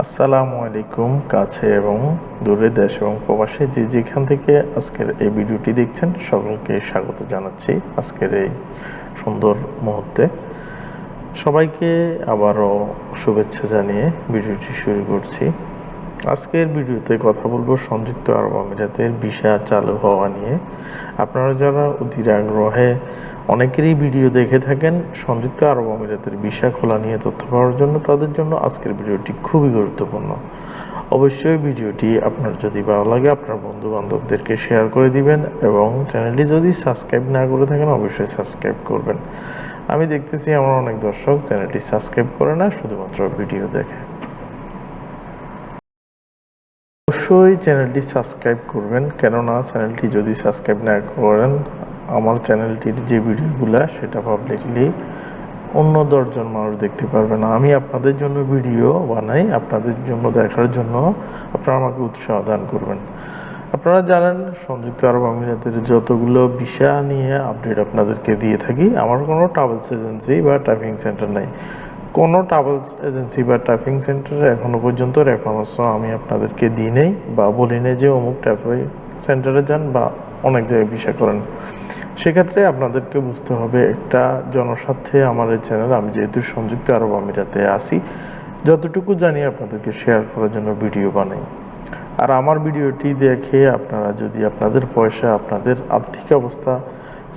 আসসালামু আলাইকুম। কাছে এবং দূরে, দেশ এবং প্রবাসে যে যেখান থেকে আজকের এই ভিডিওটি দেখছেন সকলকে স্বাগত জানাচ্ছি আজকের এই সুন্দর মুহূর্তে। সবাইকে আবারও শুভেচ্ছা জানিয়ে ভিডিওটি শুরু করছি। আজকের ভিডিওতে কথা বলবো সংযুক্ত আরব আমিরাতের ভিসা চালু হওয়া নিয়ে। আপনারা যারা অধীর আগ্রহে অনেকেরই ভিডিও দেখে থাকেন সংযুক্ত আরব আমিরাতের ভিসা খোলা নিয়ে তথ্য পাওয়ার জন্য, তাদের জন্য আজকের ভিডিওটি খুবই গুরুত্বপূর্ণ। অবশ্যই ভিডিওটি আপনার যদি ভালো লাগে আপনার বন্ধু বান্ধবদেরকে শেয়ার করে দিবেন এবং চ্যানেলটি যদি সাবস্ক্রাইব না করে থাকেন অবশ্যই সাবস্ক্রাইব করবেন। আমি দেখতেছি আমার অনেক দর্শক চ্যানেলটি সাবস্ক্রাইব করে না, শুধুমাত্র ভিডিও দেখে। অবশ্যই চ্যানেলটি সাবস্ক্রাইব করবেন, কেননা চ্যানেলটি যদি সাবস্ক্রাইব না করেন আমার চ্যানেলটির যে ভিডিওগুলো সেটা পাবলিকলি অন্য 10জন মানুষ দেখতে পারবে না। আমি আপনাদের জন্য ভিডিও বানাই, আপনাদের জন্য দেখার জন্য আপনারা আমাকে উৎসাহ দান করবেন। আপনারা জানেন সংযুক্ত আরব আমিরাতের যতগুলো ভিসা নিয়ে আপডেট আপনাদেরকে দিয়ে থাকি। আমার কোনো ট্রাভেলস এজেন্সি বা ট্রাভেলিং সেন্টার নাই। কোনো ট্রাভেলস এজেন্সি বা ট্রাভেলিং সেন্টারে এখনও পর্যন্ত রেফারেন্স আমি আপনাদেরকে দিই নেই বা বলি নেই যে অমুক ট্রাভেলিং সেন্টারে যান বা অনেক জায়গায় ভিসা করেন। সেক্ষেত্রে আপনাদেরকে বুঝতে হবে একটা জনস্বার্থে আমার এই চ্যানেল, আমি যেহেতু সংযুক্ত আরব আমিরাতে আসি, যতটুকু জানি আপনাদেরকে শেয়ার করার জন্য ভিডিও বানাই। আর আমার ভিডিওটি দেখে আপনারা যদি আপনাদের পয়সা, আপনাদের আর্থিক অবস্থা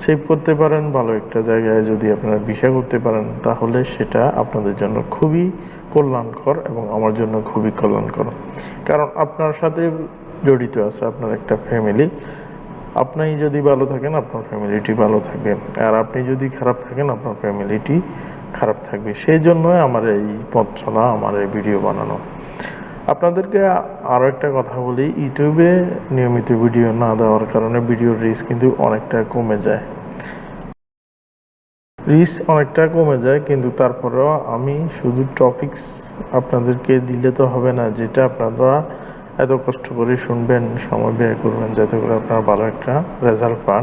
সেভ করতে পারেন, ভালো একটা জায়গায় যদি আপনারা ভিসা করতে পারেন, তাহলে সেটা আপনাদের জন্য খুবই কল্যাণকর এবং আমার জন্য খুবই কল্যাণকর। কারণ আপনার সাথে জড়িত আছে আপনার একটা ফ্যামিলি। আপনি যদি ভালো থাকেন আপনার ফ্যামিলিটি ভালো থাকবে, আর আপনি যদি খারাপ থাকেন আপনার ফ্যামিলিটি খারাপ থাকবে। সেই জন্যই আমার এই পথ চলা, আমার এই ভিডিও বানানো। আপনাদেরকে আরও একটা কথা বলি, ইউটিউবে নিয়মিত ভিডিও না দেওয়ার কারণে ভিডিওর রিচ কিন্তু অনেকটা কমে যায়। কিন্তু তারপরেও আমি শুধু টপিকস আপনাদেরকে দিলে তো হবে না, যেটা আপনারা এত কষ্ট করে শুনবেন, সময় ব্যয় করবেন যাতে করে আপনারা ভালো একটা রেজাল্ট পান,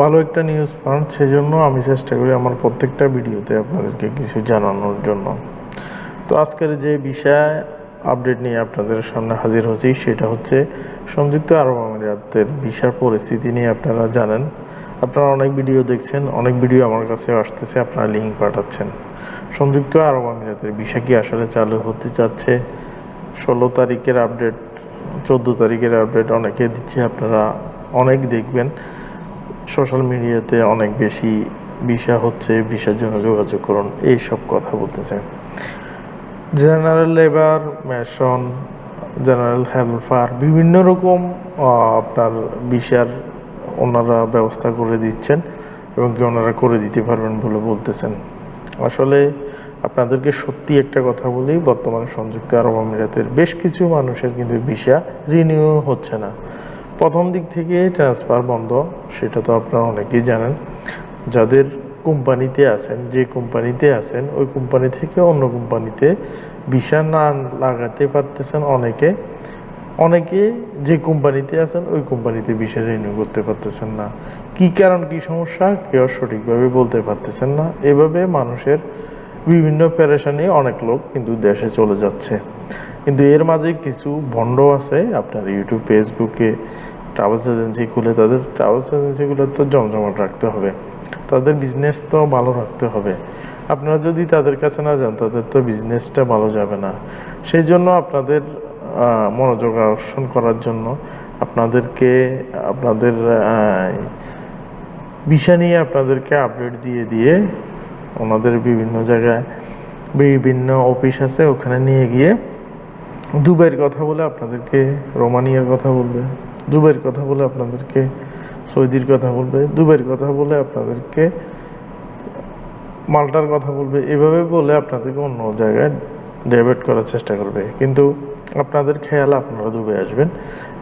ভালো একটা নিউজ পান। সেজন্য আমি চেষ্টা করি আমার প্রত্যেকটা ভিডিওতে আপনাদেরকে কিছু জানানোর জন্য। তো আজকের যে বিষয় আপডেট নিয়ে আপনাদের সামনে হাজির হচ্ছি সেটা হচ্ছে সংযুক্ত আরব আমিরাতের ভিসার পরিস্থিতি নিয়ে। আপনারা জানেন, আপনারা অনেক ভিডিও দেখছেন, অনেক ভিডিও আমার কাছে আসতেছে, আপনারা লিঙ্ক পাঠাচ্ছেন। সংযুক্ত আরব আমিরাতের ভিসা কি আসলে চালু হতে যাচ্ছে? 16 তারিখের আপডেট, 14 তারিখের আপডেট অনেকে দিচ্ছে, আপনারা অনেক দেখবেন সোশ্যাল মিডিয়াতে অনেক বেশি ভিসা হচ্ছে, ভিসার জন্য যোগাযোগ করুন এইসব কথা বলতেছে। General labour, mason, general helper, বিভিন্ন রকম আপনার ভিসার ওনারা ব্যবস্থা করে দিচ্ছেন এবং কি ওনারা করে দিতে পারবেন বলে বলতেছেন। আসলে আপনাদেরকে সত্যি একটা কথা বলি, বর্তমানে সংযুক্ত আরব আমিরাতের বেশ কিছু মানুষের কিন্তু ভিসা রিনিউ হচ্ছে না। প্রথম দিক থেকে ট্রান্সফার বন্ধ, সেটা তো আপনারা অনেকেই জানেন। যাদের কোম্পানিতে আছেন, যে কোম্পানিতে আছেন ওই কোম্পানি থেকে অন্য কোম্পানিতে ভিসা না লাগাতে পারতেছেন অনেকে, অনেকে যে কোম্পানিতে আছেন ওই কোম্পানিতে ভিসা রিনিউ করতে পারতেছেন না। কি কারণ, কি সমস্যা কেউ সঠিকভাবে বলতে পারতেছেন না। এভাবে মানুষের বিভিন্ন পেরেশানি, অনেক লোক কিন্তু দেশে চলে যাচ্ছে। কিন্তু এর মাঝে কিছু ভণ্ড আছে, আপনার ইউটিউব, ফেসবুকে ট্রাভেলস এজেন্সি খুলে, তাদের ট্রাভেলস এজেন্সিগুলো তো জমজমাট রাখতে হবে, তাদের বিজনেস তো ভালো রাখতে হবে। আপনারা যদি তাদের কাছে না যান তাদের তো বিজনেসটা ভালো যাবে না। সেই জন্য আপনাদের মনোযোগ আকর্ষণ করার জন্য আপনাদেরকে আপনাদের ভিসা নিয়ে আপনাদেরকে আপডেট দিয়ে দিয়ে ওনাদের বিভিন্ন জায়গায় বিভিন্ন অফিস আছে, ওখানে নিয়ে গিয়ে দুবাইয়ের কথা বলে আপনাদেরকে রোমানিয়ার কথা বলবে, দুবাইয়ের কথা বলে আপনাদেরকে সৌদির কথা বলবে, দুবাইয়ের কথা বলে আপনাদেরকে মাল্টার কথা বলবে। এভাবে বলে আপনাদেরকে অন্য জায়গায় ডাইভার্ট করার চেষ্টা করবে। কিন্তু আপনাদের খেয়াল আপনারা দুবাই আসবেন,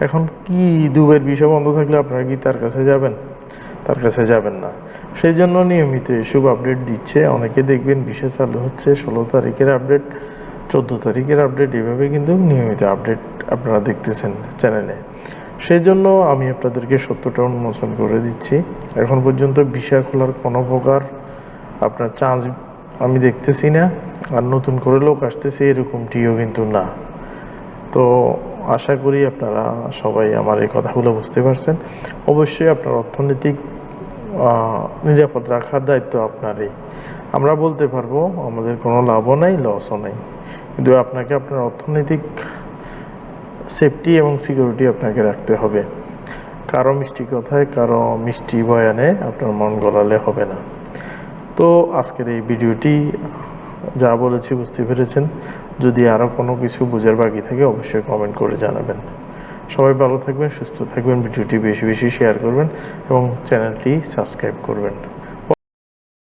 এখন কি দুবাইয়ের ভিসা বন্ধ থাকলে আপনারা কি তার কাছে যাবেন? তার কাছে যাবেন না। সেই জন্য নিয়মিত এসব আপডেট দিচ্ছে। অনেকে দেখবেন ভিসা চালু হচ্ছে, 16 তারিখের আপডেট, 14 তারিখের আপডেট, এভাবে কিন্তু নিয়মিত আপডেট আপনারা দেখতেছেন চ্যানেলে। সেই জন্য আমি আপনাদেরকে সত্যটা উন্মোচন করে দিচ্ছি। এখন পর্যন্ত ভিসা খোলার কোনো প্রকার আপনার চান্স আমি দেখতেছি না। আর নতুন করে লোক আসতেছে এরকমটিও কিন্তু না। তো আশা করি আপনারা সবাই আমার এই কথাগুলো বুঝতে পারছেন। অবশ্যই আপনার অর্থনৈতিক নিরাপদ রাখার দায়িত্ব আপনারই। আমরা বলতে পারবো আমাদের কোনো লাভও নাই, লসও নাই, কিন্তু আপনাকে আপনার অর্থনৈতিক সেফটি এবং সিকিউরিটি আপনাকে রাখতে হবে। কারো মিষ্টি কথায়, কারো মিষ্টি বয়ানে আপনার মন গলালে হবে না। তো আজকের এই ভিডিওটি যা বলেছি বুঝতে পেরেছেন। যদি আরও কোনো কিছু বোঝার বাকি থাকে অবশ্যই কমেন্ট করে জানাবেন। সবাই ভালো থাকবেন, সুস্থ থাকবেন, ভিডিওটি বেশি বেশি শেয়ার করবেন এবং চ্যানেলটি সাবস্ক্রাইব করবেন।